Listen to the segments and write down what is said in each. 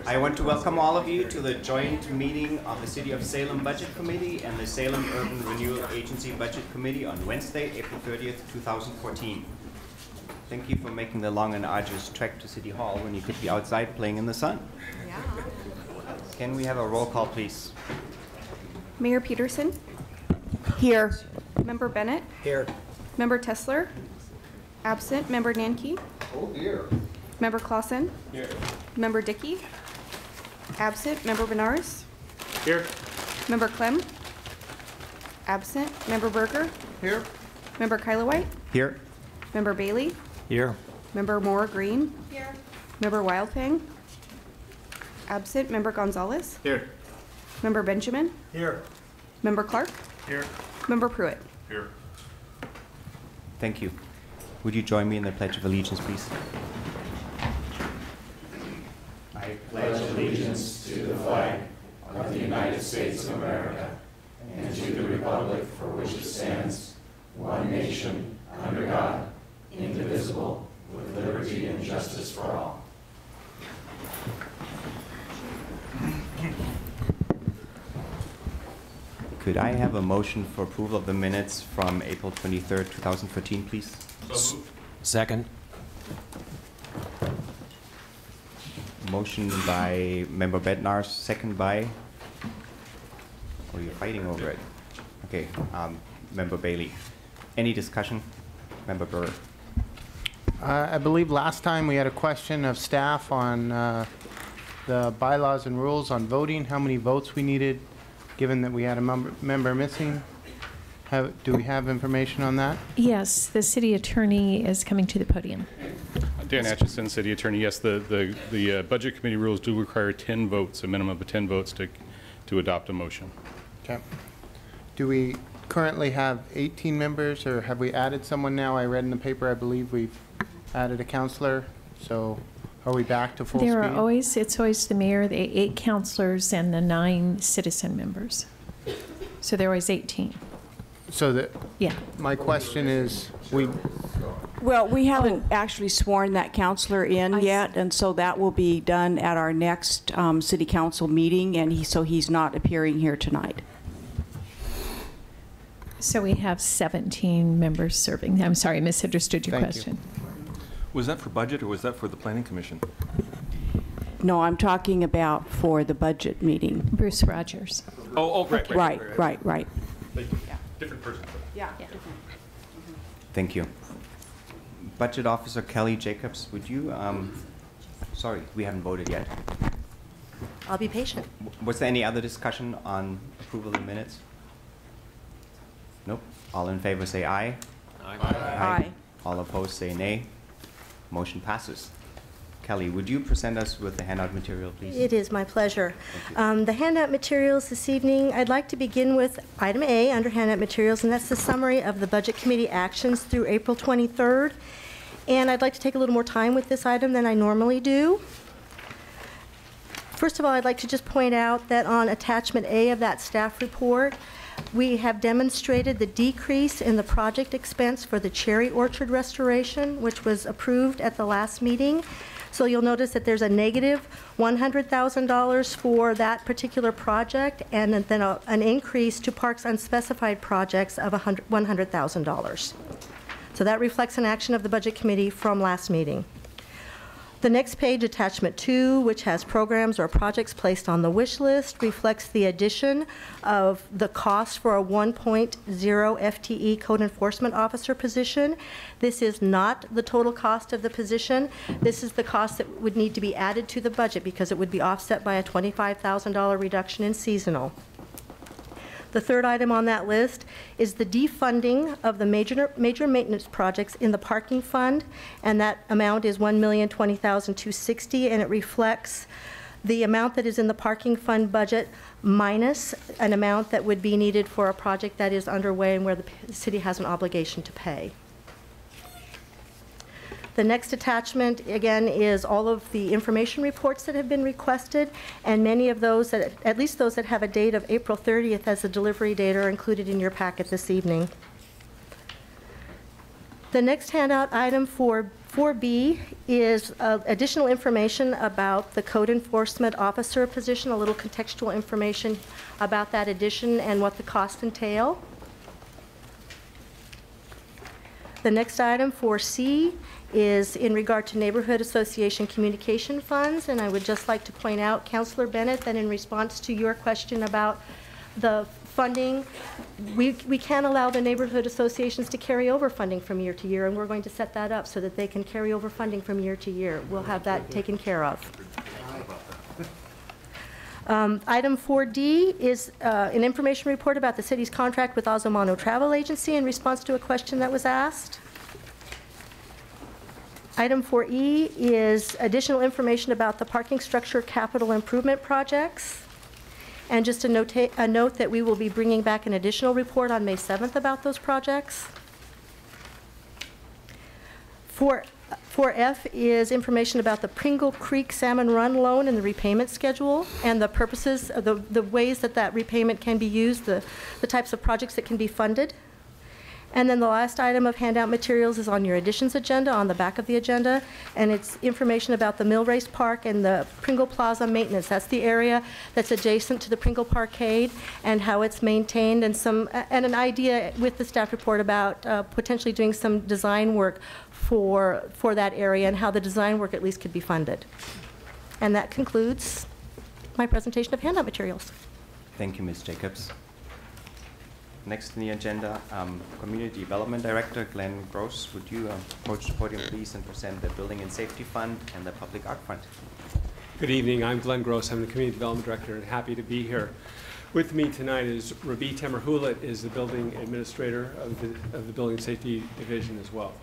I want to welcome all of you to the joint meeting of the City of Salem Budget Committee and the Salem Urban Renewal Agency Budget Committee on Wednesday, April 30th, 2014. Thank you for making the long and arduous trek to City Hall when you could be outside playing in the sun. Yeah. Can we have a roll call, please? Mayor Peterson? Here. Member Bennett? Here. Member Tesler? Absent. Member Nanke? Oh, here. Member Clausen? Here. Member Dickey? Absent. Member Benares? Here. Member Clem? Absent. Member Berger? Here. Member Kylowite? Here. Member Bailey? Here. Member Moore Green? Here. Member Wildfang? Absent. Member Gonzalez? Here. Member Benjamin? Here. Member Clark? Here. Member Pruitt? Here. Thank you. Would you join me in the Pledge of Allegiance, please? I pledge allegiance to the flag of the United States of America and to the republic for which it stands, one nation, under God, indivisible, with liberty and justice for all. Could I have a motion for approval of the minutes from April 23rd, 2014, please? So moved. Second. Motion by Member Bednar, second by? Oh, you're fighting over it. Okay, Member Bailey. Any discussion? Member Burr. I believe last time we had a question of staff on the bylaws and rules on voting, how many votes we needed, given that we had a member missing. Do we have information on that? Yes, the city attorney is coming to the podium. Dan Atchison, City Attorney. Yes, the Budget Committee rules do require 10 votes, a minimum of 10 votes to adopt a motion. Okay. Do we currently have 18 members, or have we added someone now? I read in the paper, I believe we've added a counselor. So are we back to full speed? It's always the mayor, the 8 counselors, and the 9 citizen members. So there was 18. So yeah. My question is, well, we haven't actually sworn that counselor in yet, and so that will be done at our next city council meeting, and so he's not appearing here tonight. So we have 17 members serving. I'm sorry, I misunderstood your question. Was that for budget or was that for the Planning Commission? No, I'm talking about for the budget meeting. Bruce Rogers. Oh, right. Right. Yeah. Different person. Yeah. Thank you. Budget Officer Kelly Jacobs, would you, sorry, we haven't voted yet. I'll be patient. Was there any other discussion on approval of the minutes? Nope. All in favor say aye. Aye. Aye. All opposed say nay. Motion passes. Kelly, would you present us with the handout material, please? It is my pleasure. The handout materials this evening, I'd like to begin with item A under handout materials, and that's the summary of the Budget Committee actions through April 23rd. And I'd like to take a little more time with this item than I normally do. First of all, I'd like to just point out that on attachment A of that staff report, we have demonstrated the decrease in the project expense for the cherry orchard restoration, which was approved at the last meeting. So you'll notice that there's a negative $100,000 for that particular project, and then an increase to parks unspecified projects of $100,000. So that reflects an action of the Budget Committee from last meeting. The next page, attachment 2, which has programs or projects placed on the wish list, reflects the addition of the cost for a 1.0 FTE code enforcement officer position. This is not the total cost of the position. This is the cost that would need to be added to the budget because it would be offset by a $25,000 reduction in seasonal. The third item on that list is the defunding of the major maintenance projects in the parking fund, and that amount is $1,020,260, and it reflects the amount that is in the parking fund budget minus an amount that would be needed for a project that is underway and where the city has an obligation to pay. The next attachment, again, is all of the information reports that have been requested, and many of those, at least those that have a date of April 30th as the delivery date, are included in your packet this evening. The next handout item for 4B is additional information about the code enforcement officer position, a little contextual information about that addition and what the costs entail. The next item, 4C, is in regard to Neighborhood Association communication funds, and I would just like to point out, Councilor Bennett, that in response to your question about the funding, we can't allow the neighborhood associations to carry over funding from year to year, and we're going to set that up so that they can carry over funding from year to year. We'll have that taken care of. Item 4D is an information report about the city's contract with Azumano Travel Agency in response to a question that was asked. Item 4E is additional information about the parking structure capital improvement projects. And just a note that we will be bringing back an additional report on May 7th about those projects. 4F is information about the Pringle Creek Salmon Run loan and the repayment schedule and the purposes, the ways that that repayment can be used, the types of projects that can be funded. And then the last item of handout materials is on your additions agenda, on the back of the agenda, and it's information about the Mill Race Park and the Pringle Plaza maintenance. That's the area that's adjacent to the Pringle Parkade and how it's maintained, and an idea with the staff report about potentially doing some design work for that area and how the design work at least could be funded. And that concludes my presentation of handout materials. Thank you, Ms. Jacobs. Next on the agenda, Community Development Director Glenn Gross, would you approach the podium, please, and present the Building and Safety Fund and the Public Art Fund? Good evening. I'm Glenn Gross. I'm the Community Development Director and happy to be here. With me tonight is Rabi Temerhulit, is the Building Administrator of the Building and Safety Division as well.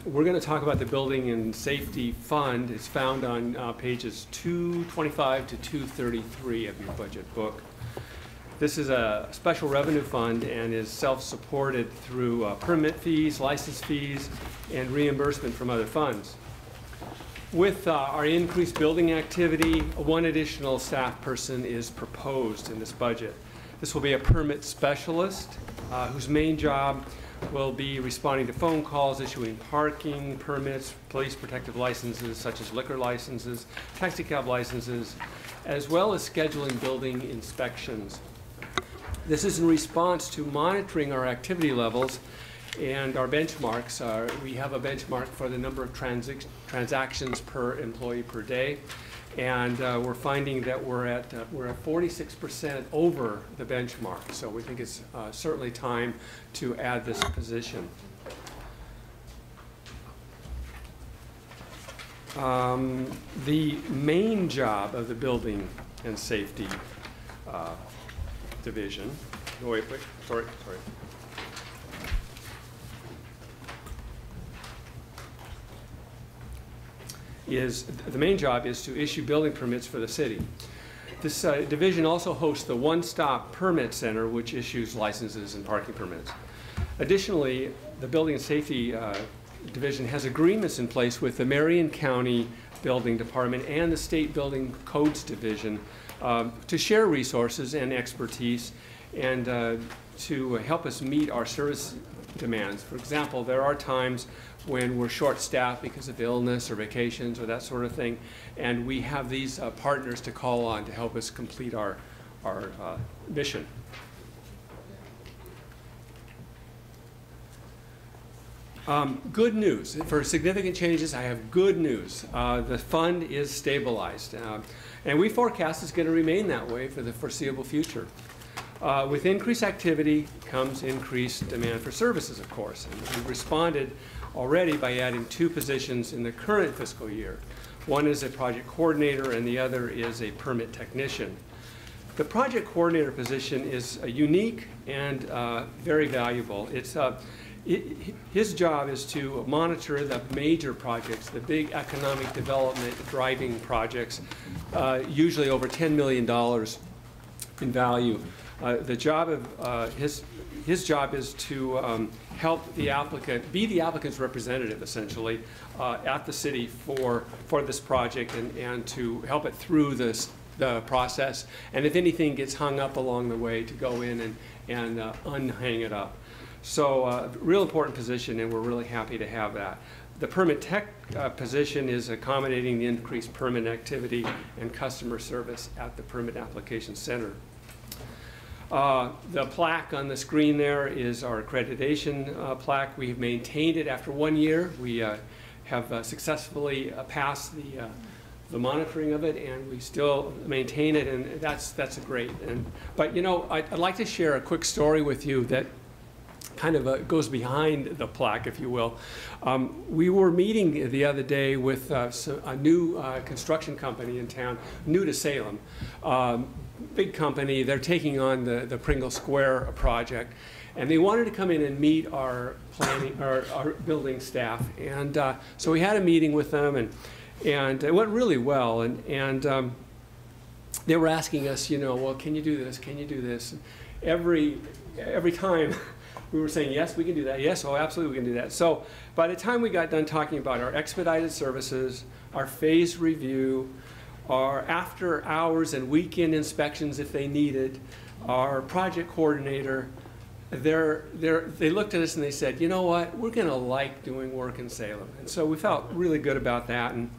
We're going to talk about the Building and Safety Fund. It's found on pages 225 to 233 of your budget book. This is a special revenue fund and is self-supported through permit fees, license fees, and reimbursement from other funds. With our increased building activity, one additional staff person is proposed in this budget. This will be a permit specialist whose main job will be responding to phone calls, issuing parking permits, police protective licenses such as liquor licenses, taxi cab licenses, as well as scheduling building inspections. This is in response to monitoring our activity levels and our benchmarks. We have a benchmark for the number of transactions per employee per day, and we're finding that we're at 46% over the benchmark. So we think it's certainly time to add this position. The main job of the Building and Safety Division. Oh, wait, sorry. The main job is to issue building permits for the city. This division also hosts the One-Stop Permit Center, which issues licenses and parking permits. Additionally, the Building and Safety Division has agreements in place with the Marion County Building Department and the State Building Codes Division to share resources and expertise and to help us meet our service demands. For example, there are times when we're short-staffed because of illness or vacations or that sort of thing, and we have these partners to call on to help us complete our mission. Good news. For significant changes, I have good news. The fund is stabilized, and we forecast it's going to remain that way for the foreseeable future. With increased activity comes increased demand for services, of course. And we've responded already by adding 2 positions in the current fiscal year. One is a project coordinator and the other is a permit technician. The project coordinator position is unique and very valuable. His job is to monitor the major projects, the big economic development driving projects, usually over $10 million in value. The job of his job is to help the applicant, be the applicant's representative essentially at the city for this project and to help it through the process. And if anything gets hung up along the way, to go in and unhang it up. So real important position, and we're really happy to have that. The permit tech position is accommodating the increased permit activity and customer service at the Permit Application Center. The plaque on the screen there is our accreditation plaque. We've maintained it after 1 year. We have successfully passed the monitoring of it, and we still maintain it, and that's great. But you know, I'd like to share a quick story with you that kind of goes behind the plaque, if you will. We were meeting the other day with a new construction company in town, new to Salem. Big company, they're taking on the Pringle Square project. And they wanted to come in and meet our planning, our building staff. And so we had a meeting with them, and it went really well. And they were asking us, you know, well, can you do this? Can you do this? And every time we were saying, yes, we can do that. Yes, oh, absolutely, we can do that. So by the time we got done talking about our expedited services, our phase review, our after hours and weekend inspections if they needed, our project coordinator, they looked at us and they said, you know what, we're going to like doing work in Salem. And so we felt really good about that. And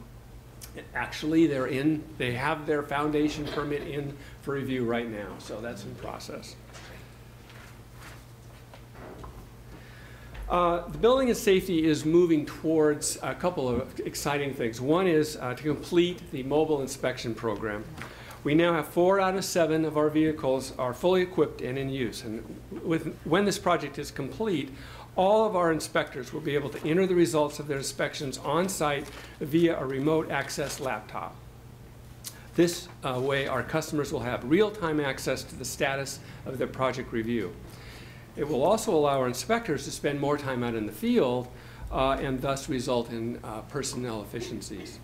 actually, they have their foundation permit in for review right now. So that's in process. The building and safety is moving towards a couple of exciting things. One is to complete the mobile inspection program. We now have 4 out of 7 of our vehicles are fully equipped and in use. And when this project is complete, all of our inspectors will be able to enter the results of their inspections on site via a remote access laptop. This way, our customers will have real-time access to the status of their project review. It will also allow our inspectors to spend more time out in the field and thus result in personnel efficiencies.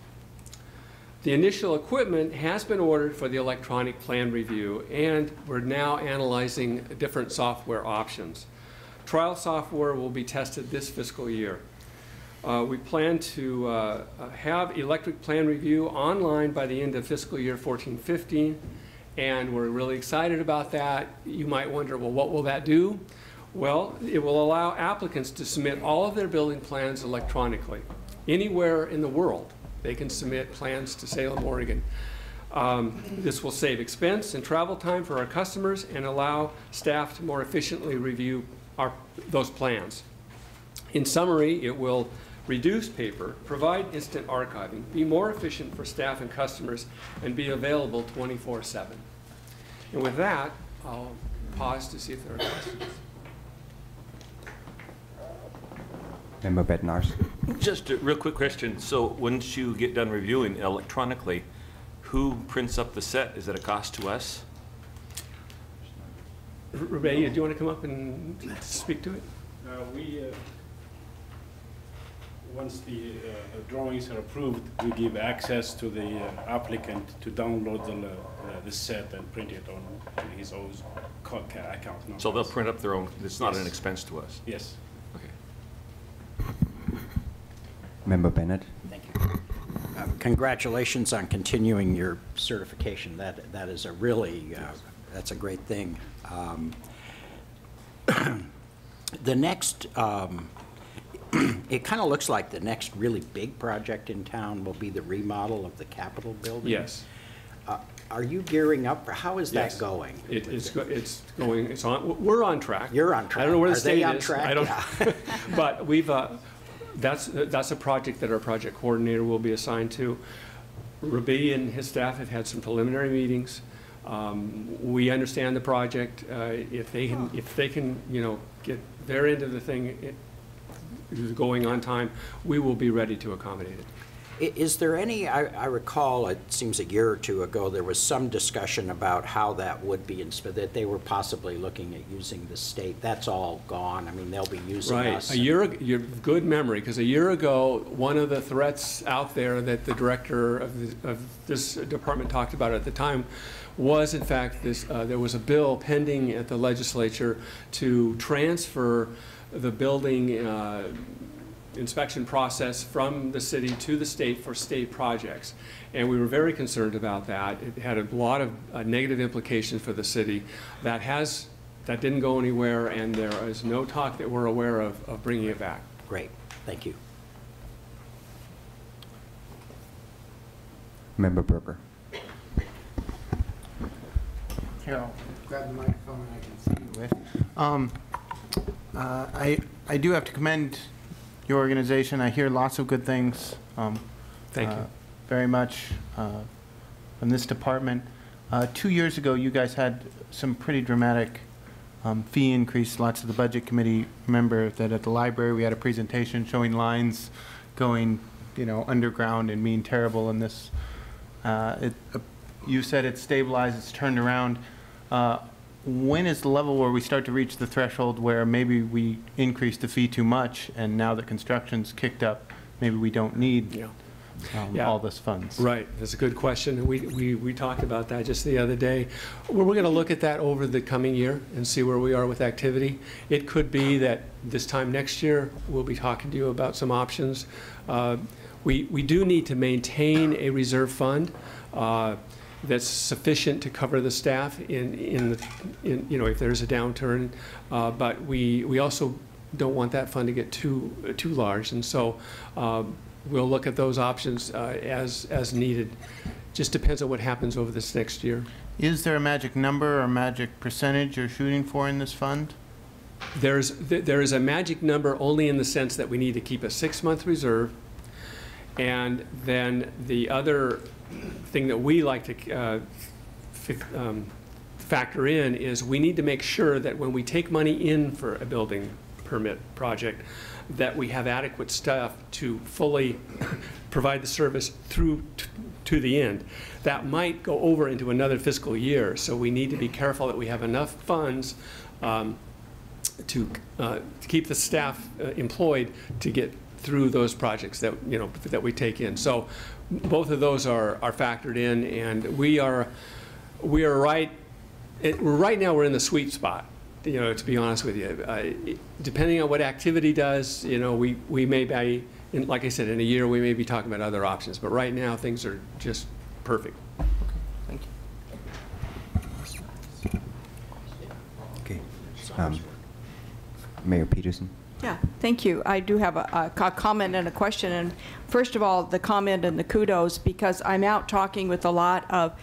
The initial equipment has been ordered for the electronic plan review, and we're now analyzing different software options. Trial software will be tested this fiscal year. We plan to have electric plan review online by the end of fiscal year 14-15, and we're really excited about that. You might wonder, well, what will that do? Well, it will allow applicants to submit all of their building plans electronically. Anywhere in the world, they can submit plans to Salem, Oregon. This will save expense and travel time for our customers and allow staff to more efficiently review those plans. In summary, it will reduce paper, provide instant archiving, be more efficient for staff and customers, and be available 24/7. And with that, I'll pause to see if there are questions. Member Bednarz. Just a real quick question. So once you get done reviewing electronically, who prints up the set? Is it a cost to us? Ray, do you want to come up and speak to it? Once the drawings are approved, we give access to the applicant to download the set and print it on his own account. So they'll print up their own. It's not an expense to us. Yes. Member Bennett. Thank you. Congratulations on continuing your certification. That is a really, that's a great thing. The next, it kind of looks like the next really big project in town will be the remodel of the Capitol building. Yes. Are you gearing up? How is that going? It's going. It's on. We're on track. You're on track. I don't know where the state is. Are they on track? I don't. Yeah. But we've. That's a project that our project coordinator will be assigned to. Rabi and his staff have had some preliminary meetings. We understand the project. If they can, you know, get their end of the thing going on time, we will be ready to accommodate it. Is there any, I recall, it seems a year or two ago, there was some discussion about how that would be, that they were possibly looking at using the state. That's all gone. I mean, they'll be using us. Right. Good memory, because a year ago, one of the threats out there that the director of this department talked about at the time was, in fact, there was a bill pending at the legislature to transfer the building inspection process from the city to the state for state projects. And we were very concerned about that. It had a lot of negative implications for the city. That has That didn't go anywhere, and there is no talk that we're aware of bringing it back. Great, thank you. Member Berger. Here, I'll grab the microphone and I can see you with. I do have to commend your organization. I hear lots of good things. Thank you. Very much from this department. 2 years ago, you guys had some pretty dramatic fee increase. Lots of the budget committee remember that at the library we had a presentation showing lines going, underground and being terrible. And this, you said it's stabilized, it's turned around. When is the level where we start to reach the threshold where maybe we increased the fee too much, and now that construction's kicked up, maybe we don't need all this funds? Right, that's a good question. We talked about that just the other day. We're going to look at that over the coming year and see where we are with activity. It could be that this time next year we'll be talking to you about some options. We do need to maintain a reserve fund that's sufficient to cover the staff if there's a downturn, but we also don't want that fund to get too large, and so we'll look at those options as needed. Just depends on what happens over this next year. Is there a magic number or magic percentage you're shooting for in this fund? There is a magic number only in the sense that we need to keep a 6-month reserve, and then the other thing that we like to factor in is we need to make sure that when we take money in for a building permit project, that we have adequate staff to fully provide the service through to the end. That might go over into another fiscal year, so we need to be careful that we have enough funds to keep the staff employed to get through those projects that that we take in. So both of those are factored in, and we are right now we're in the sweet spot. To be honest with you, depending on what activity does, we may be, like I said, in a year we may be talking about other options. But right now things are just perfect. Thank you. Okay. Mayor Peterson. Yeah, thank you. I do have a comment and a question. And first of all, the comment and the kudos, because I'm out talking with a lot of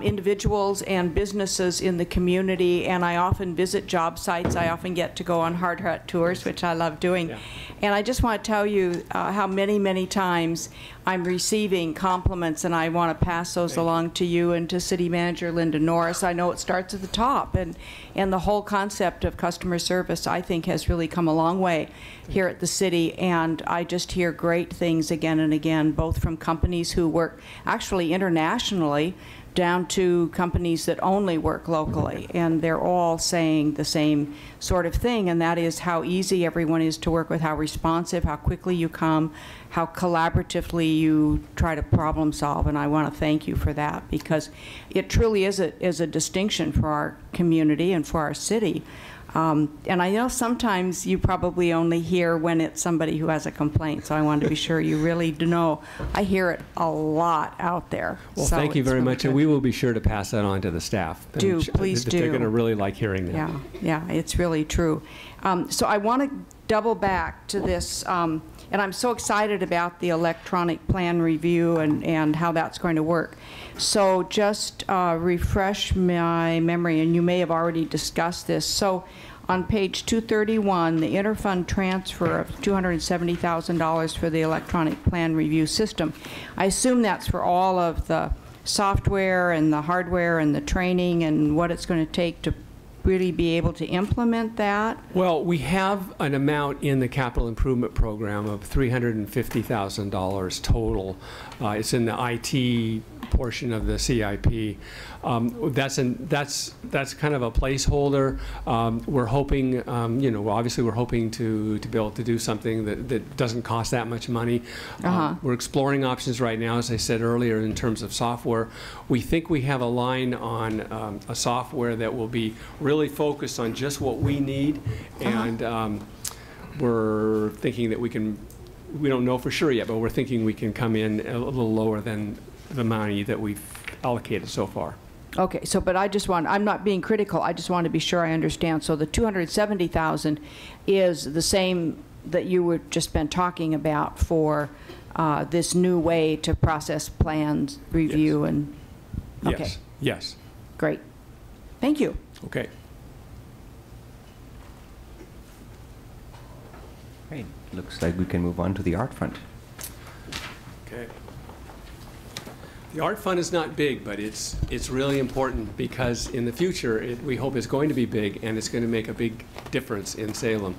individuals and businesses in the community, and I often visit job sites. I often get to go on hard hat tours, which I love doing. Yeah. And I just want to tell you how many times I'm receiving compliments, and I want to pass those along to you and to City Manager Linda Norris. I know it starts at the top, and the whole concept of customer service, I think, has really come a long way here at the city, and I just hear great things again and again, both from companies who work actually internationally down to companies that only work locally, and they're all saying the same sort of thing, and that is how easy everyone is to work with, how responsive, how quickly you come, how collaboratively you try to problem solve, and I want to thank you for that, because it truly is a distinction for our community and for our city. And I know sometimes you probably only hear when it's somebody who has a complaint, so I wanted to be sure you really do know. I hear it a lot out there. Well, so thank you very much, and we will be sure to pass that on to the staff. Please do. They're going to really like hearing that. Yeah, it's really true. So I want to double back to this, and I'm so excited about the electronic plan review and how that's going to work. So just refresh my memory, and you may have already discussed this. So on page 231, the interfund transfer of $270,000 for the electronic plan review system. I assume that's for all of the software and the hardware and the training and what it's going to take to really be able to implement that? Well, we have an amount in the capital improvement program of $350,000 total. It's in the IT portion of the CIP. That's kind of a placeholder. We're hoping, obviously we're hoping to be able to do something that doesn't cost that much money. We're exploring options right now, as I said earlier, in terms of software. We think we have a line on a software that will be really focused on just what we need, and we're thinking that we don't know for sure yet, but we're thinking we can come in a little lower than the money that we've allocated so far. Okay, so, but I'm not being critical, I just want to be sure I understand. So the 270,000 is the same that you were just been talking about for this new way to process plans, review, Yes. and, okay. Yes, yes. Great. Thank you. Okay. Great. Looks like we can move on to the art fund. Okay. The art fund is not big, but it's really important because in the future, we hope it's going to be big, and it's going to make a big difference in Salem.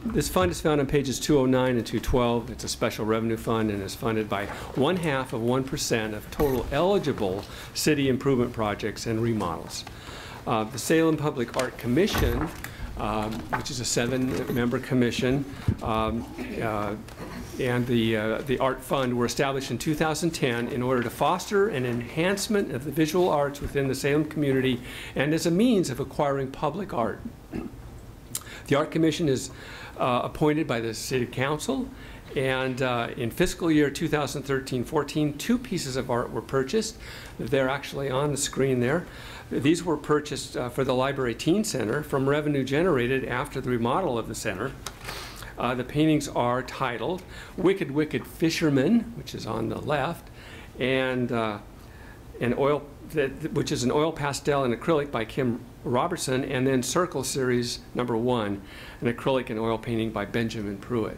This fund is found on pages 209 and 212. It's a special revenue fund and is funded by 0.5% of total eligible city improvement projects and remodels. The Salem Public Art Commission, which is a 7-member commission, and the Art Fund were established in 2010 in order to foster an enhancement of the visual arts within the Salem community and as a means of acquiring public art. The Art Commission is appointed by the City Council, and in fiscal year 2013-14, 2 pieces of art were purchased. They're actually on the screen there. These were purchased for the Library Teen Center from revenue generated after the remodel of the center. The paintings are titled Wicked, Wicked Fisherman, which is on the left, and which is an oil pastel and acrylic by Kim Robertson, and then Circle Series #1, an acrylic and oil painting by Benjamin Pruitt.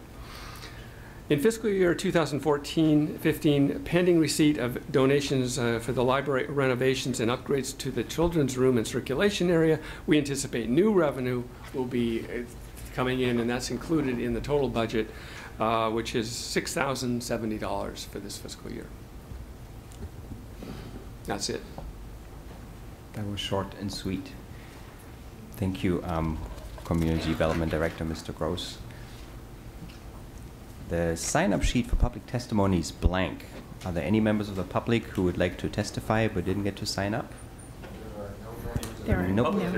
In fiscal year 2014-15, pending receipt of donations for the library renovations and upgrades to the children's room and circulation area, we anticipate new revenue will be coming in, and that's included in the total budget, which is $6,070 for this fiscal year. That's it. That was short and sweet. Thank you, Community Development Director, Mr. Gross. The sign-up sheet for public testimony is blank. Are there any members of the public who would like to testify but didn't get to sign up? There are Nope. no. All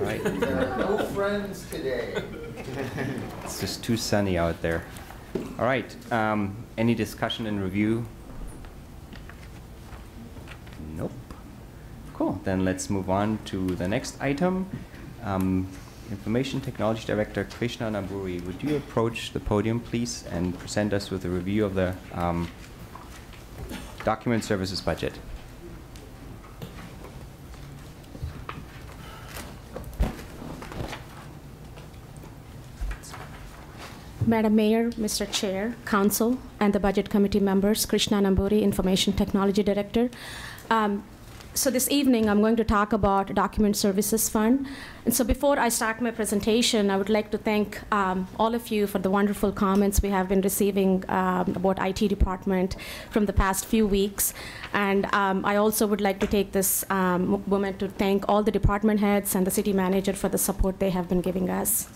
right. No friends today. It's just too sunny out there. All right. Any discussion and review? Nope. Cool. Then let's move on to the next item. Information Technology Director Krishna Namburi, would you approach the podium, please, and present us with a review of the document services budget? Madam Mayor, Mr. Chair, Council, and the Budget Committee members, Krishna Namburi, Information Technology Director. So this evening, I'm going to talk about Document Services Fund. And so before I start my presentation, I would like to thank all of you for the wonderful comments we have been receiving about IT department from the past few weeks. And I also would like to take this moment to thank all the department heads and the city manager for the support they have been giving us.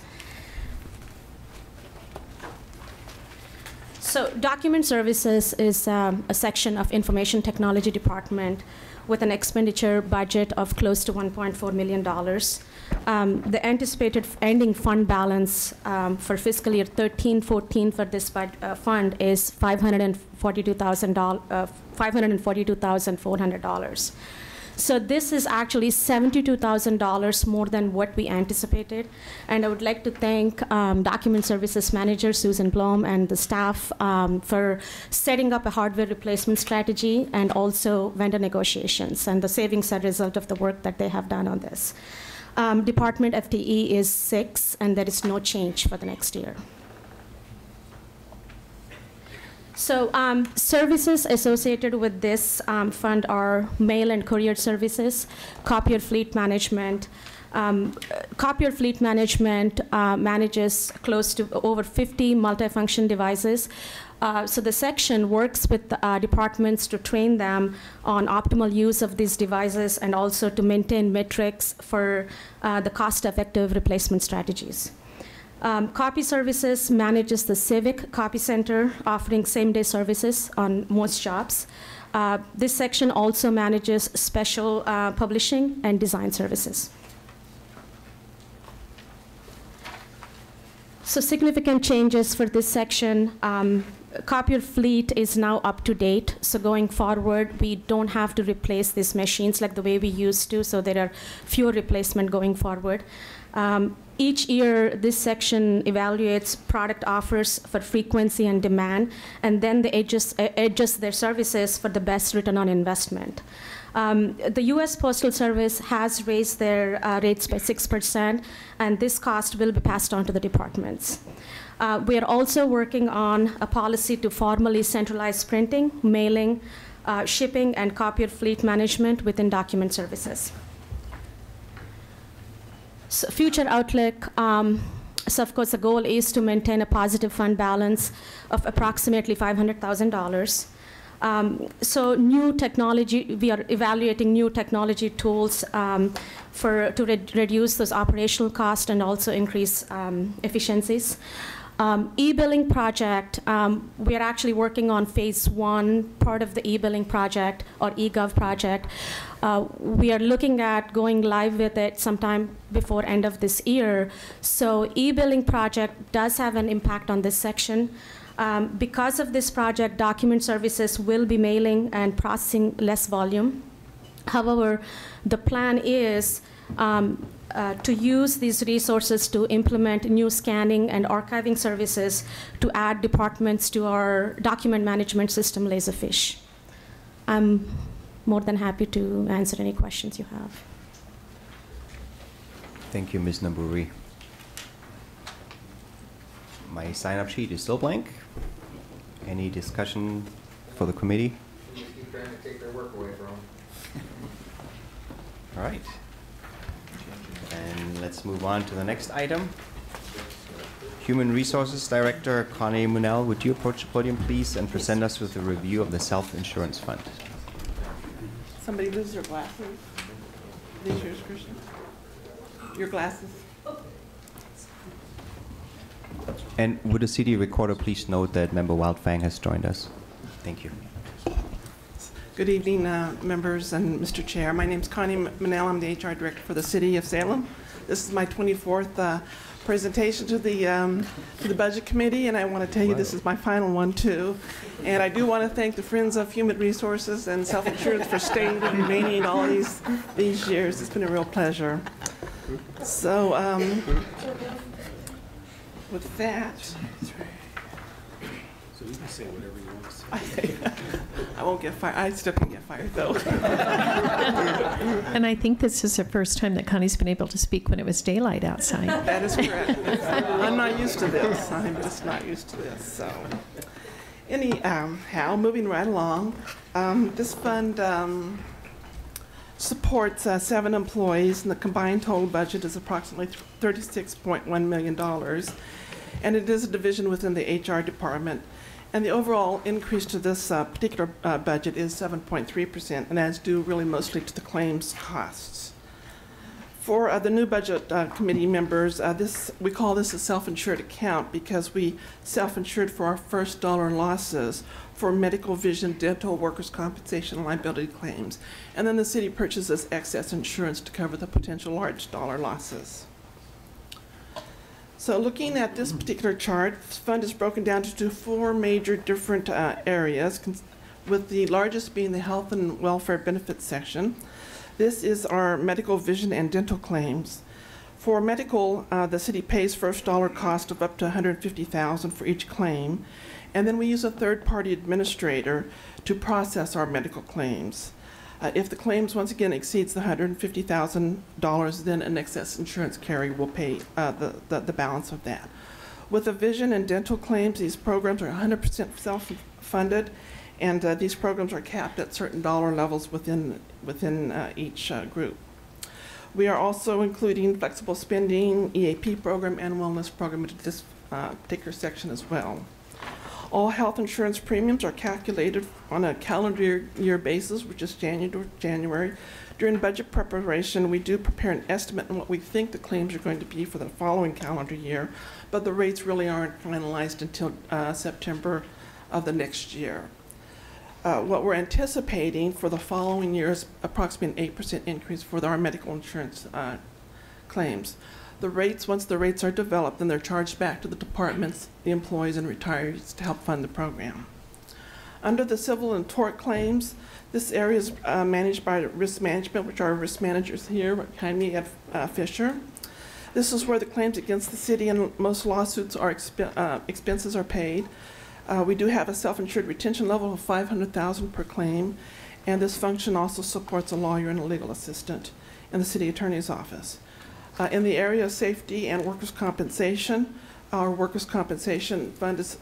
So Document Services is a section of Information Technology Department with an expenditure budget of close to $1.4 million. The anticipated ending fund balance for fiscal year 13-14 for this fund is $542,400. So this is actually $72,000 more than what we anticipated. And I would like to thank Document Services Manager Susan Blom and the staff for setting up a hardware replacement strategy and also vendor negotiations. And the savings are a result of the work that they have done on this. Department FTE is 6, and there is no change for the next year. So services associated with this fund are mail and courier services, copier fleet management. Copier fleet management manages close to over 50 multifunction devices. So the section works with departments to train them on optimal use of these devices and also to maintain metrics for the cost-effective replacement strategies. Copy Services manages the Civic Copy Center, offering same-day services on most jobs. This section also manages special publishing and design services. So significant changes for this section. Copier fleet is now up to date, so going forward, we don't have to replace these machines like the way we used to, so there are fewer replacement going forward. Each year, this section evaluates product offers for frequency and demand, and then they adjust their services for the best return on investment. The U.S. Postal Service has raised their rates by 6%, and this cost will be passed on to the departments. We are also working on a policy to formally centralize printing, mailing, shipping, and copier fleet management within document services. So future outlook, so of course the goal is to maintain a positive fund balance of approximately $500,000. So new technology, we are evaluating new technology tools to reduce those operational costs and also increase efficiencies. E-billing project, we are actually working on phase 1 part of the e-billing project or e-gov project. We are looking at going live with it sometime before end of this year. So e-billing project does have an impact on this section. Because of this project, document services will be mailing and processing less volume. However, the plan is to use these resources to implement new scanning and archiving services to add departments to our document management system, Laserfish. I'm more than happy to answer any questions you have. Thank you, Ms. Naburi. My sign-up sheet is still blank. Any discussion for the committee? Just keep trying to take their work away from them. All right. And let's move on to the next item. Human Resources Director Connie Munell, would you approach the podium, please, and present us with a review of the self-insurance fund? Somebody lose their glasses? These yours, Christian? Your glasses? And would the city recorder please note that Member Wildfang has joined us? Thank you. Good evening, members and Mr. Chair. My name is Connie Manel. I'm the HR Director for the City of Salem. This is my 24th presentation to the Budget Committee, and I want to tell you this is my final one, too. And I do want to thank the Friends of Human Resources and Self-Insurance for staying and remaining all these years. It's been a real pleasure. So, with that, So you can say whatever you want to say. I won't get fired. I still can get fired, though. And I think this is the first time that Connie's been able to speak when it was daylight outside. That is correct. I'm not used to this. I'm just not used to this. So, anyhow, moving right along, this fund supports 7 employees, and the combined total budget is approximately $36.1 million. And it is a division within the HR department. And the overall increase to this particular budget is 7.3%, and that's due really mostly to the claims costs. For the new budget committee members, we call this a self-insured account because we self-insured for our first dollar losses for medical, vision, dental, workers' compensation, and liability claims. And then the city purchases excess insurance to cover the potential large dollar losses. So looking at this particular chart, this fund is broken down into 4 major different areas, with the largest being the health and welfare benefits section. This is our medical, vision, and dental claims. For medical, the city pays first dollar cost of up to $150,000 for each claim, and then we use a third-party administrator to process our medical claims. If the claims once again exceeds the $150,000, then an excess insurance carrier will pay the balance of that. With the vision and dental claims, these programs are 100% self-funded, and these programs are capped at certain dollar levels within each group. We are also including flexible spending, EAP program, and wellness program into this particular section as well. All health insurance premiums are calculated on a calendar year basis, which is January. During budget preparation, we do prepare an estimate on what we think the claims are going to be for the following calendar year, but the rates really aren't finalized until September of the next year. What we're anticipating for the following year is approximately an 8% increase for our medical insurance claims. The rates, once the rates are developed, then they're charged back to the departments, the employees, and retirees to help fund the program. Under the civil and tort claims, this area is managed by risk management, which are risk managers here behind me at Fisher. This is where the claims against the city and most lawsuits are expenses are paid. We do have a self-insured retention level of $500,000 per claim, and this function also supports a lawyer and a legal assistant in the city attorney's office. In the area of safety and workers' compensation, our workers' compensation fund is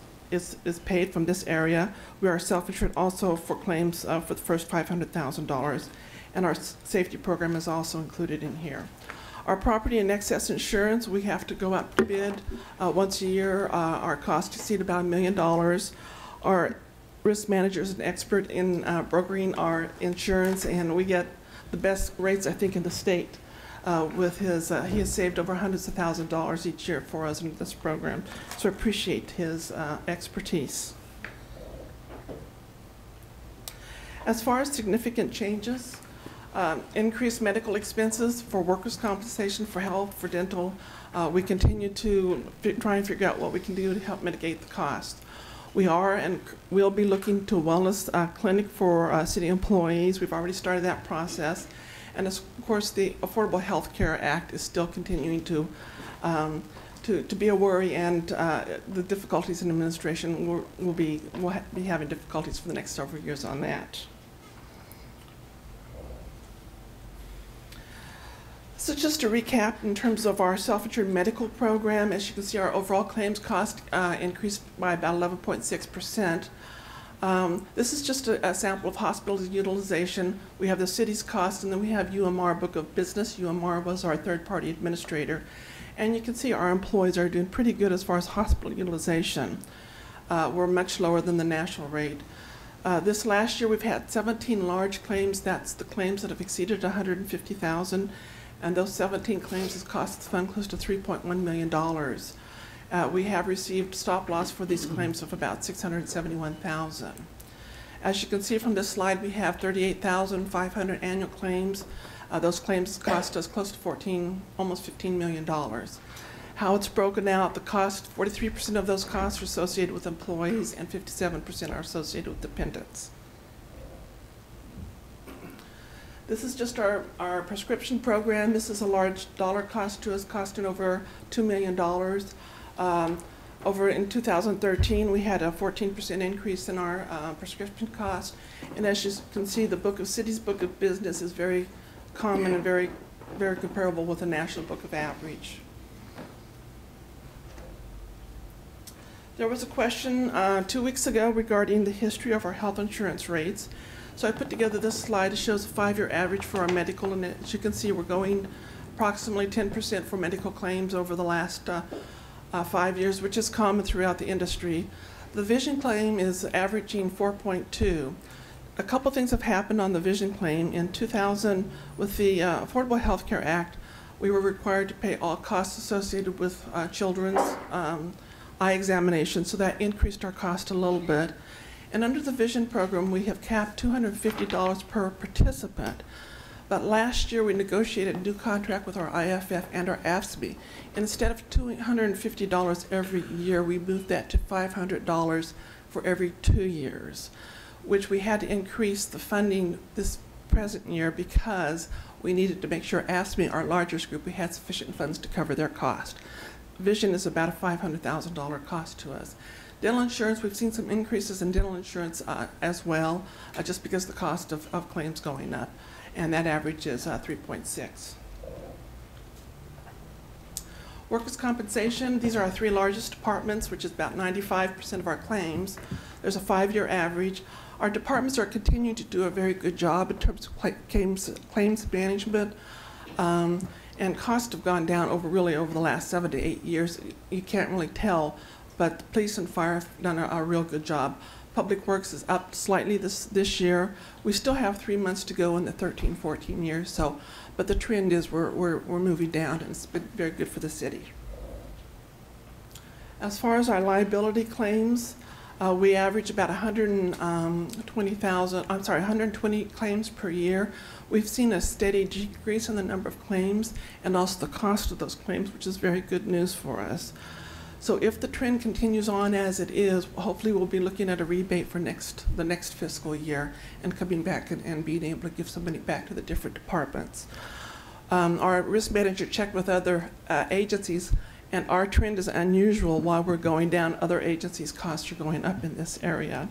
paid from this area. We are self-insured also for claims for the first $500,000, and our safety program is also included in here. Our property and excess insurance, we have to go up to bid once a year. Our costs exceed about $1 million. Our risk manager is an expert in brokering our insurance, and we get the best rates, I think, in the state. With his, he has saved over hundreds of thousands of dollars each year for us in this program. So I appreciate his expertise. As far as significant changes, increased medical expenses for workers' compensation, for health, for dental. We continue to try and figure out what we can do to help mitigate the cost. We are and will be looking to a wellness clinic for city employees. We've already started that process. And of course, the Affordable Health Care Act is still continuing to be a worry, and the difficulties in administration we'll be having difficulties for the next several years on that. So just to recap, in terms of our self-insured medical program, as you can see, our overall claims cost increased by about 11.6%. This is just a sample of hospital utilization. We have the city's cost, and then we have UMR Book of Business. UMR was our third-party administrator. And you can see our employees are doing pretty good as far as hospital utilization. We're much lower than the national rate. This last year, we've had 17 large claims. That's the claims that have exceeded $150,000. And those 17 claims has cost the fund close to $3.1 million. We have received stop loss for these claims of about $671,000. As you can see from this slide, we have 38,500 annual claims. Those claims cost us close to almost $15 million. How it's broken out, the cost, 43% of those costs are associated with employees and 57% are associated with dependents. This is just our prescription program. This is a large dollar cost to us, costing over $2 million. Over in 2013, we had a 14% increase in our prescription cost. And as you can see, the city's book of business is very common and very, very comparable with the national book of average. There was a question 2 weeks ago regarding the history of our health insurance rates. So I put together this slide. It shows a 5-year average for our medical, and as you can see, we're going approximately 10% for medical claims over the last 5 years, which is common throughout the industry. The vision claim is averaging 4.2. A couple things have happened on the vision claim. In 2000, with the Affordable Health Care Act, we were required to pay all costs associated with children's eye examinations, so that increased our cost a little bit. And under the vision program, we have capped $250 per participant. But last year, we negotiated a new contract with our IFF and our AFSCME. Instead of $250 every year, we moved that to $500 for every 2 years, which we had to increase the funding this present year because we needed to make sure AFSCME, our largest group, we had sufficient funds to cover their cost. Vision is about a $500,000 cost to us. Dental insurance, we've seen some increases in dental insurance as well, just because the cost of claims going up, and that average is 3.6. Workers' compensation, these are our 3 largest departments, which is about 95% of our claims. There's a 5-year average. Our departments are continuing to do a very good job in terms of claims management, and costs have gone down over the last 7 to 8 years. You can't really tell, but the police and fire have done a real good job. Public Works is up slightly this year. We still have 3 months to go in the 13-14 years, so, but the trend is we're moving down, and it's been very good for the city. As far as our liability claims, We average about 120 claims per year. We've seen a steady decrease in the number of claims and also the cost of those claims, which is very good news for us. So if the trend continues on as it is, hopefully we'll be looking at a rebate for the next fiscal year and coming back and being able to give some money back to the different departments. Our risk manager checked with other agencies, and our trend is unusual. While we're going down, other agencies' costs are going up in this area.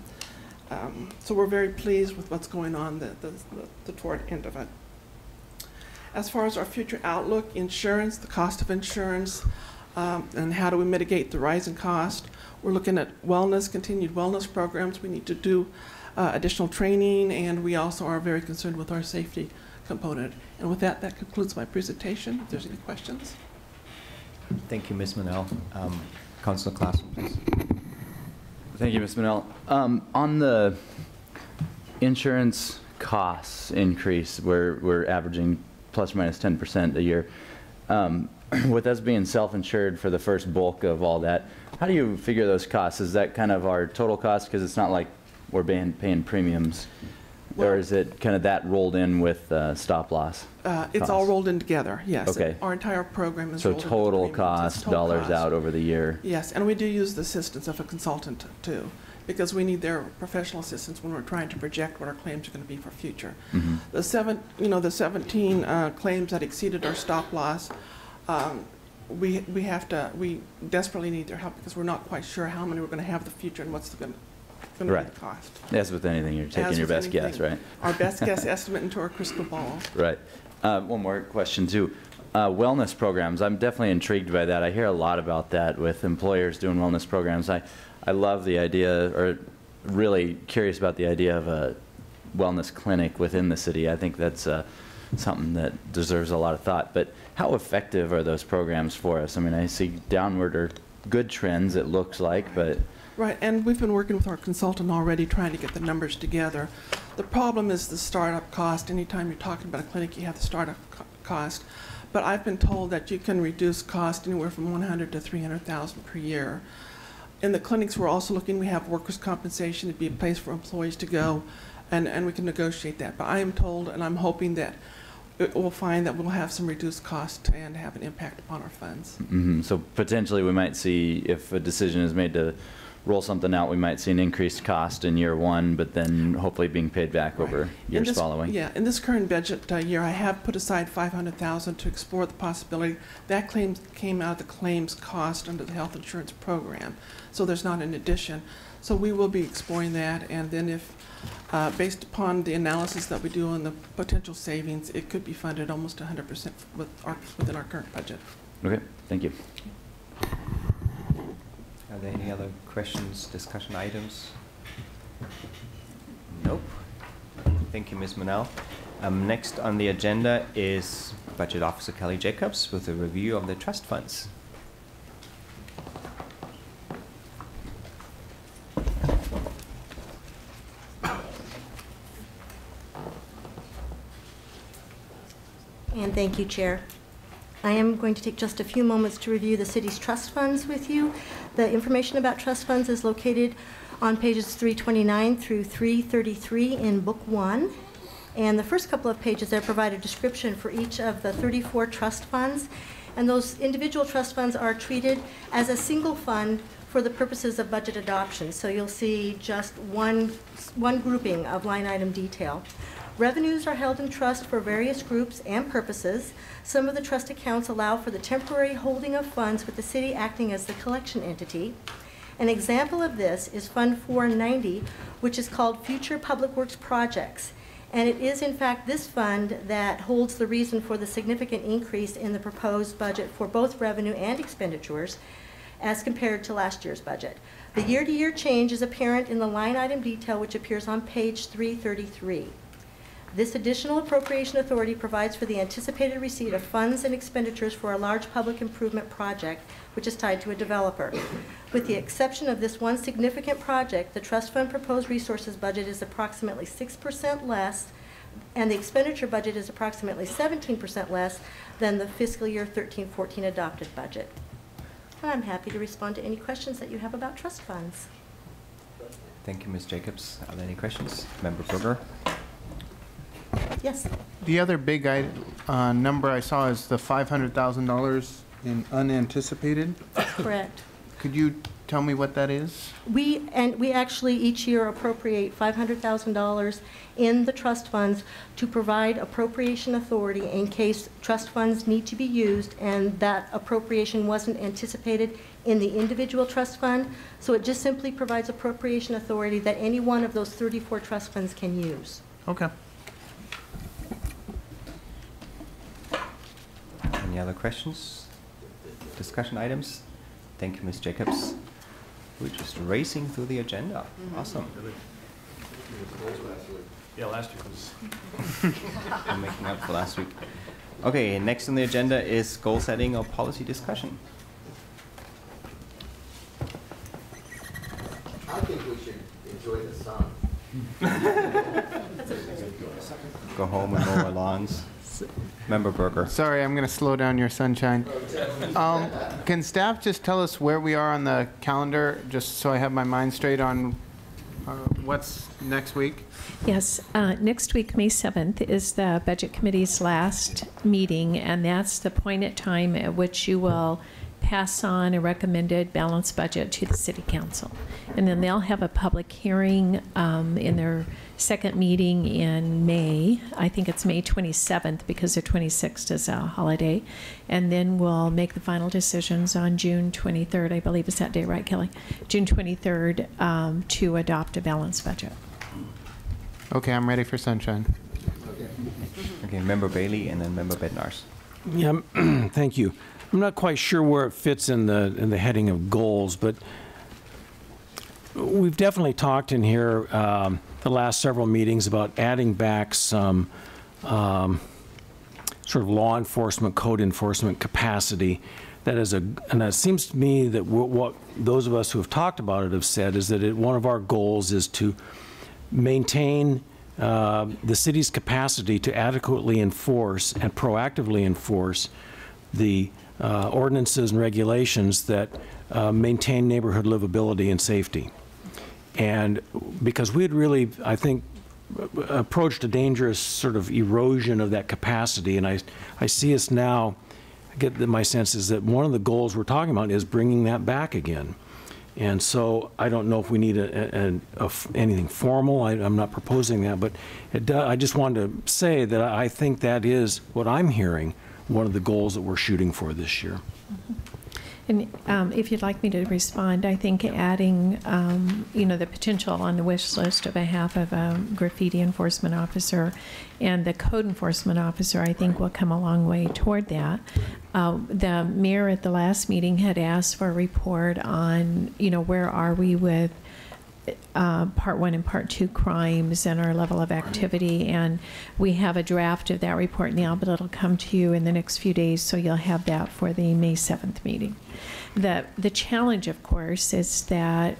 So we're very pleased with what's going on the toward end of it. As far as our future outlook, insurance, the cost of insurance, and how do we mitigate the rising cost. We're looking at wellness, continued wellness programs. We need to do additional training, and we also are very concerned with our safety component. And with that, that concludes my presentation. If there's any questions. Thank you, Ms. Manel. Councilor Clausen, please. Thank you, Ms. Manel. On the insurance costs increase, we're averaging plus or minus 10% a year. With us being self-insured for the first bulk of all that, how do you figure those costs? Is that kind of our total cost? Because it's not like we're paying premiums. Well, or is it kind of that rolled in with stop loss? It's all rolled in together, yes. Okay. Our entire program is so rolled total into cost, total dollars cost. Out over the year. Yes, and we do use the assistance of a consultant too, because we need their professional assistance when we're trying to project what our claims are going to be for future. Mm-hmm. The 17 claims that exceeded our stop loss, we desperately need their help because we're not quite sure how many we're going to have in the future and what's going to be the cost. As with anything, you're taking your best guess, right? Our best guess estimate into our crystal ball. Right. One more question too. Wellness programs, I'm definitely intrigued by that. I hear a lot about that with employers doing wellness programs. I love the idea, or really curious about the idea of a wellness clinic within the city. I think that's something that deserves a lot of thought. But how effective are those programs for us? I mean, I see downward or good trends, it looks like, but... Right, and we've been working with our consultant already trying to get the numbers together. The problem is the startup cost. Anytime you're talking about a clinic, you have the startup cost. But I've been told that you can reduce cost anywhere from $100,000 to $300,000 per year. In the clinics, we're also looking, we have workers' compensation. It'd be a place for employees to go, and we can negotiate that. But I am told, and I'm hoping that we'll find that we'll have some reduced cost and have an impact upon our funds. Mm-hmm. So potentially we might see, if a decision is made to roll something out, we might see an increased cost in year one, but then hopefully being paid back over years following. Yeah, in this current budget year, I have put aside $500,000 to explore the possibility. That claim came out of the claims cost under the health insurance program, so there's not an addition. So we will be exploring that, and then if, based upon the analysis that we do on the potential savings, it could be funded almost 100% within our current budget. Okay, thank you. Are there any other questions, discussion items? Nope. Thank you, Ms. Manel. Next on the agenda is Budget Officer Kelly Jacobs with a review of the trust funds. And thank you, Chair. I am going to take just a few moments to review the city's trust funds with you. The information about trust funds is located on pages 329 through 333 in Book 1. And the first couple of pages there provide a description for each of the 34 trust funds. And those individual trust funds are treated as a single fund for the purposes of budget adoption. So you'll see just one grouping of line item detail. Revenues are held in trust for various groups and purposes. Some of the trust accounts allow for the temporary holding of funds with the city acting as the collection entity. An example of this is Fund 490, which is called Future Public Works Projects. And it is, in fact, this fund that holds the reason for the significant increase in the proposed budget for both revenue and expenditures as compared to last year's budget. The year-to-year change is apparent in the line item detail, which appears on page 333. This additional appropriation authority provides for the anticipated receipt of funds and expenditures for a large public improvement project, which is tied to a developer. With the exception of this one significant project, the trust fund proposed resources budget is approximately 6% less, and the expenditure budget is approximately 17% less than the fiscal year 13-14 adopted budget. And I'm happy to respond to any questions that you have about trust funds. Thank you, Ms. Jacobs. Are there any questions? Member Berger? Yes. The other big number I saw is the $500,000 in unanticipated. Correct. Could you tell me what that is? We actually each year appropriate $500,000 in the trust funds to provide appropriation authority in case trust funds need to be used and that appropriation wasn't anticipated in the individual trust fund. So it just simply provides appropriation authority that any one of those 34 trust funds can use. Okay. Any other questions? Discussion items? Thank you, Ms. Jacobs. We're just racing through the agenda. Awesome. Yeah, last year was. I'm making up for last week. Okay, next on the agenda is goal setting or policy discussion. I think we should enjoy the sun. Go home and mow our lawns. Member Berger. Sorry, I'm going to slow down your sunshine. Can staff just tell us where we are on the calendar, just so I have my mind straight on what's next week? Yes, next week, May 7th, is the Budget Committee's last meeting, and that's the appointed time at which you will pass on a recommended balanced budget to the City Council. And then they'll have a public hearing in their second meeting in May. I think it's May 27th because the 26th is a holiday. And then we'll make the final decisions on June 23rd. I believe it's that day, right, Kelly? June 23rd to adopt a balanced budget. Okay, I'm ready for sunshine. Okay, Member Bailey and then Member Bednarz. Yeah, thank you. I'm not quite sure where it fits in the heading of goals, but we've definitely talked in here the last several meetings about adding back some sort of law enforcement, code enforcement capacity. That is and it seems to me that what those of us who have talked about it have said is that one of our goals is to maintain the city's capacity to adequately enforce and proactively enforce the ordinances and regulations that maintain neighborhood livability and safety. And because we had really, I think, approached a dangerous sort of erosion of that capacity, and I see us now, my sense is that one of the goals we're talking about is bringing that back again. And so I don't know if we need anything formal. I'm not proposing that, but I just wanted to say that I think that is what I'm hearing, one of the goals that we're shooting for this year. And if you'd like me to respond, I think adding, the potential on the wish list of behalf of a graffiti enforcement officer and the code enforcement officer, I think will come a long way toward that. The mayor at the last meeting had asked for a report on, where are we with Part 1 and Part 2 crimes and our level of activity, and we have a draft of that report now, but it'll come to you in the next few days, so you'll have that for the May 7th meeting. The challenge, of course, is that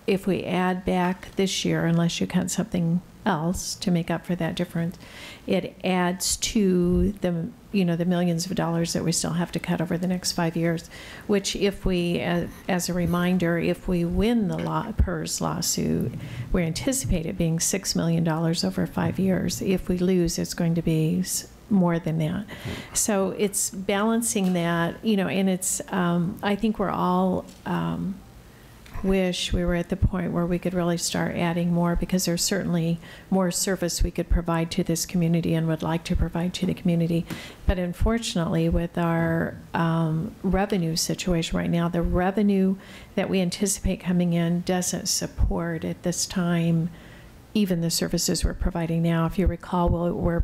if we add back this year, unless you cut something else to make up for that difference, it adds to the the millions of dollars that we still have to cut over the next 5 years, which if we, as a reminder, if we win the PERS lawsuit, we anticipate it being $6 million over 5 years. If we lose, it's going to be more than that. So it's balancing that, and it's, I think we're all wish we were at the point where we could really start adding more, because there's certainly more service we could provide to this community and would like to provide to the community. But unfortunately, with our revenue situation right now, the revenue that we anticipate coming in doesn't support at this time even the services we're providing now. If you recall, we're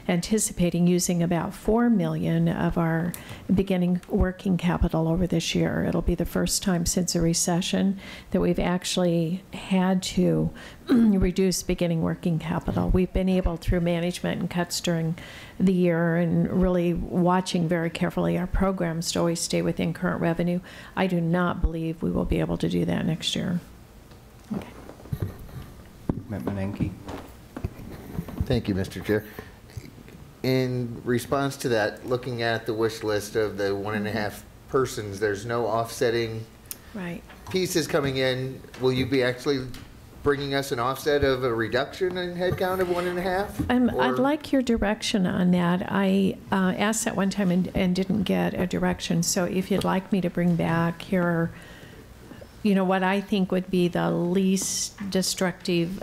anticipating using about $4 million of our beginning working capital over this year. It'll be the first time since a recession that we've actually had to reduce beginning working capital. We've been able, through management and cuts during the year and really watching very carefully our programs, to always stay within current revenue. I do not believe we will be able to do that next year. Okay. Menenke. Thank you, Mr. Chair. In response to that, looking at the wish list of the 1.5 persons, there's no offsetting Right. pieces coming in, will you be actually bringing us an offset of a reduction in headcount of 1.5? I'd like your direction on that. I asked that one time and didn't get a direction. So if you'd like me to bring back here, what I think would be the least destructive,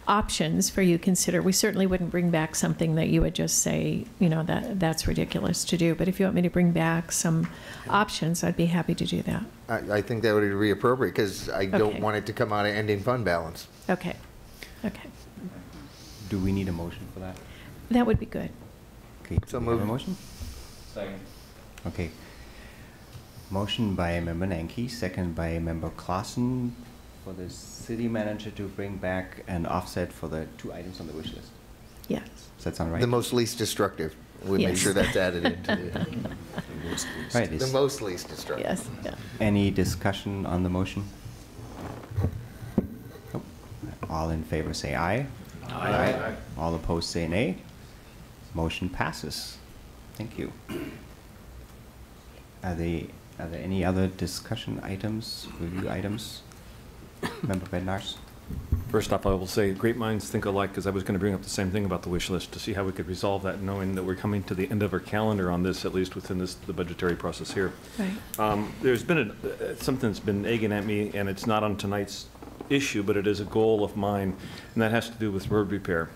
options for you to consider. We certainly wouldn't bring back something that you would just say, that's ridiculous to do. But if you want me to bring back some options, I'd be happy to do that. I think that would be appropriate because I don't Okay. want it to come out of ending fund balance. Okay. Okay. Do we need a motion for that? That would be good. Okay, so move a motion? Second. Okay. Motion by Member Nanki, second by Member Clausen for the city manager to bring back an offset for the 2 items on the wish list. Yes. Does that sound right? The most least destructive. We'll make Yes. sure that's added into the, Right. the most least destructive. Yes. Yeah. Any discussion on the motion? Nope. All in favor say aye. Aye. All opposed say nay. Motion passes. Thank you. Are there any other discussion items, review items? Member Bednarz? First off, I will say great minds think alike, because I was going to bring up the same thing about the wish list to see how we could resolve that, knowing that we're coming to the end of our calendar on this, at least within the budgetary process here. Right. There's been something that's been nagging at me, and it's not on tonight's issue, but it is a goal of mine, and that has to do with road repair.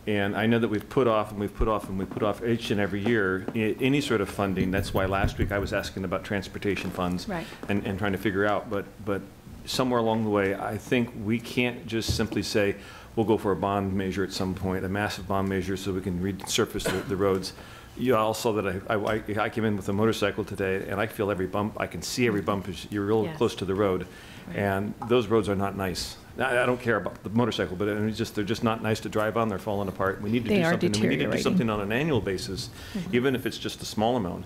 And I know that we've put off and we've put off and we've put off each and every year any sort of funding. That's why last week I was asking about transportation funds Right. and trying to figure out. But somewhere along the way, I think we can't just simply say, we'll go for a bond measure at some point, a massive bond measure so we can resurface the roads. You all saw that I came in with a motorcycle today, and I feel every bump. I can see every bump as you're real Yes. close to the road. Right. And those roads are not nice. I don't care about the motorcycle, but they're just not nice to drive on. They're falling apart. We need to They do are something. And we need to do deteriorating. something on an annual basis, even if it's just a small amount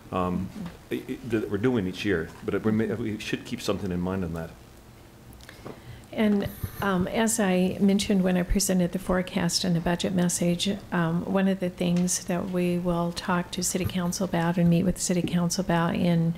that we're doing each year. But we should keep something in mind on that. And as I mentioned when I presented the forecast and the budget message, one of the things that we will talk to City Council about and meet with City Council about in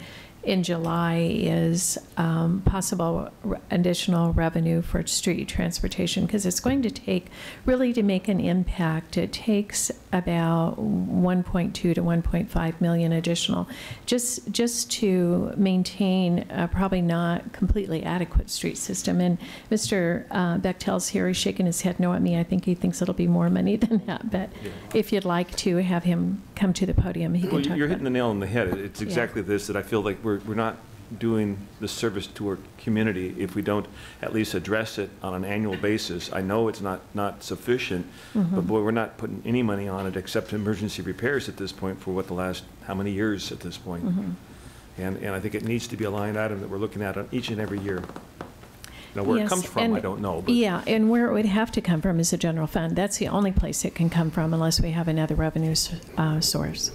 July is possible additional revenue for street transportation, because it's going to take, really to make an impact, it takes about 1.2 to 1.5 million additional just to maintain a probably not completely adequate street system. And Mr. Bechtel's here, he's shaking his head no at me. I think he thinks it'll be more money than that, but if you'd like to have him come to the podium, he can talk You're about hitting the nail on the head. It's exactly this, that I feel like we're not doing the service to our community if we don't at least address it on an annual basis. I know it's not sufficient, but boy, we're not putting any money on it except emergency repairs at this point for what the last, how many years at this point? And I think it needs to be a line item that we're looking at on each and every year. Now, where it Yes, comes from, and- I don't know. But Yeah, and where it would have to come from is the general fund. That's the only place it can come from unless we have another revenue source.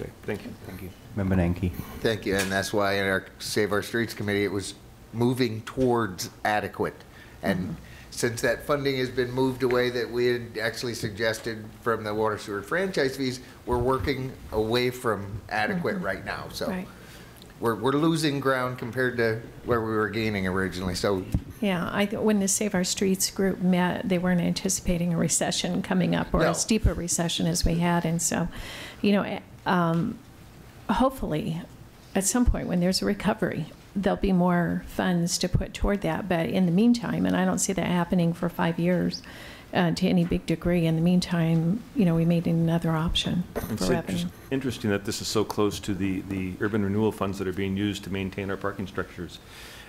Okay, thank you. Thank you. Member Nanki? Thank you, and that's why in our Save Our Streets Committee, it was moving towards adequate. And since that funding has been moved away that we had actually suggested from the water sewer franchise fees, we're working away from adequate right now. So Right. we're losing ground compared to where we were gaining originally. So Yeah, when the Save Our Streets group met, they weren't anticipating a recession coming up or No. as deep a recession as we had. And so, hopefully, at some point when there's a recovery, there'll be more funds to put toward that. But in the meantime, and I don't see that happening for 5 years to any big degree, in the meantime, we made another option It's for revenue. interesting that this is so close to the urban renewal funds that are being used to maintain our parking structures.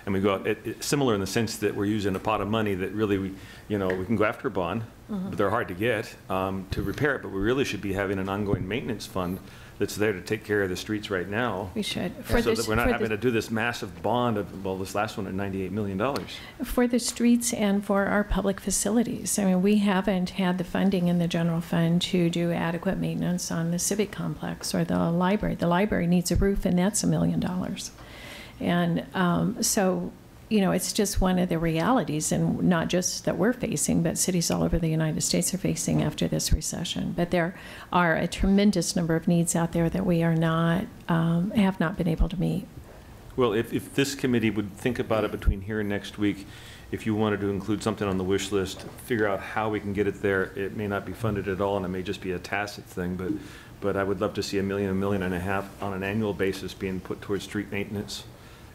And we go out, similar in the sense that we're using a pot of money that really, we can go after a bond, but they're hard to get to repair it. But we really should be having an ongoing maintenance fund that's there to take care of the streets right now. We should. So that we're not having to do this massive bond of, this last one at $98 million. For the streets and for our public facilities. I mean, we haven't had the funding in the general fund to do adequate maintenance on the civic complex or the library. The library needs a roof, and that's $1 million. And so, it's just one of the realities, and not just that we're facing, but cities all over the United States are facing after this recession. But there are a tremendous number of needs out there that we are not, have not been able to meet. Well, if this committee would think about it between here and next week, if you wanted to include something on the wish list, figure out how we can get it there. It may not be funded at all, and it may just be a tacit thing, but I would love to see $1 million, $1.5 million on an annual basis being put towards street maintenance,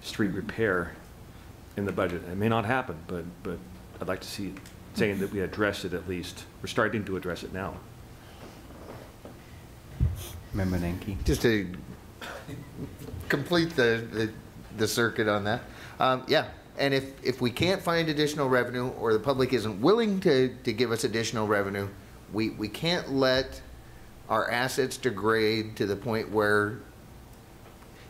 street repair in the budget. It may not happen, but I'd like to see it saying that we address it at least. We're starting to address it now. Member Nanki. Just to complete the circuit on that. Yeah, and if we can't find additional revenue, or the public isn't willing to give us additional revenue, we can't let our assets degrade to the point where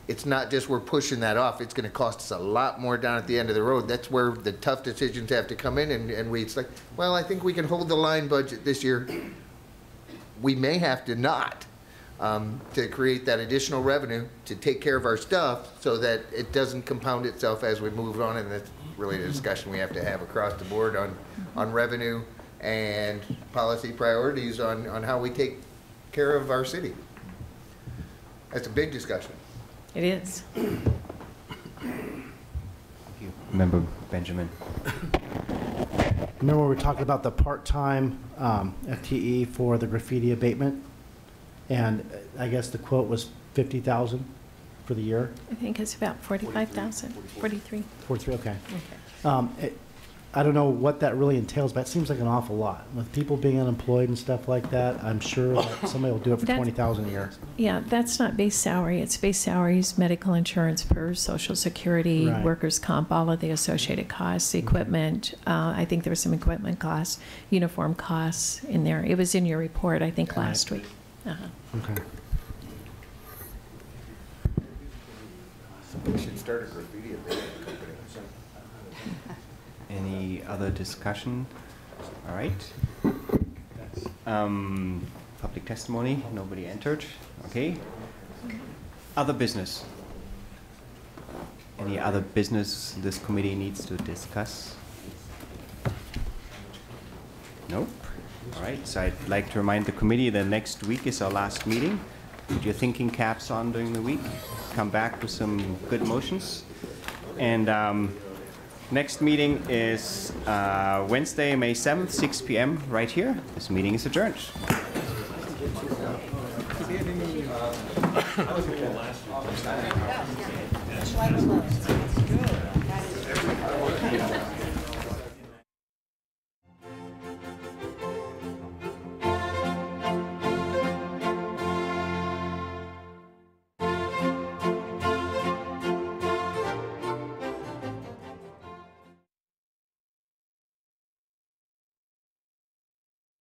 it's not just we're pushing that off. It's going to cost us a lot more down at the end of the road. That's where the tough decisions have to come in, and it's like, well, I think we can hold the line budget this year. We may have to not. To create that additional revenue to take care of our stuff so that it doesn't compound itself as we move on. And that's really the discussion we have to have across the board on revenue and policy priorities on how we take care of our city. That's a big discussion. It is. Thank you. Member Benjamin. Remember we were talking about the part-time FTE for the graffiti abatement? And I guess the quote was 50,000 for the year? I think it's about 45,000, 43. 43, okay. I don't know what that really entails, but it seems like an awful lot. With people being unemployed and stuff like that, I'm sure that somebody will do it for 20,000 a year. Yeah, that's not base salary. It's base salaries, medical insurance, PERS, Social Security, Right. workers' comp, all of the associated costs, equipment. I think there was some equipment costs, uniform costs in there. It was in your report, I think, last week. Okay. We should start a graffiti abatement company. Any other discussion? All right. Public testimony, nobody entered. Okay. Other business. Any other business this committee needs to discuss? Nope. All right, so I'd like to remind the committee that next week is our last meeting. Put your thinking caps on during the week. Come back with some good motions. And next meeting is Wednesday, May 7th, 6 p.m. right here. This meeting is adjourned. Last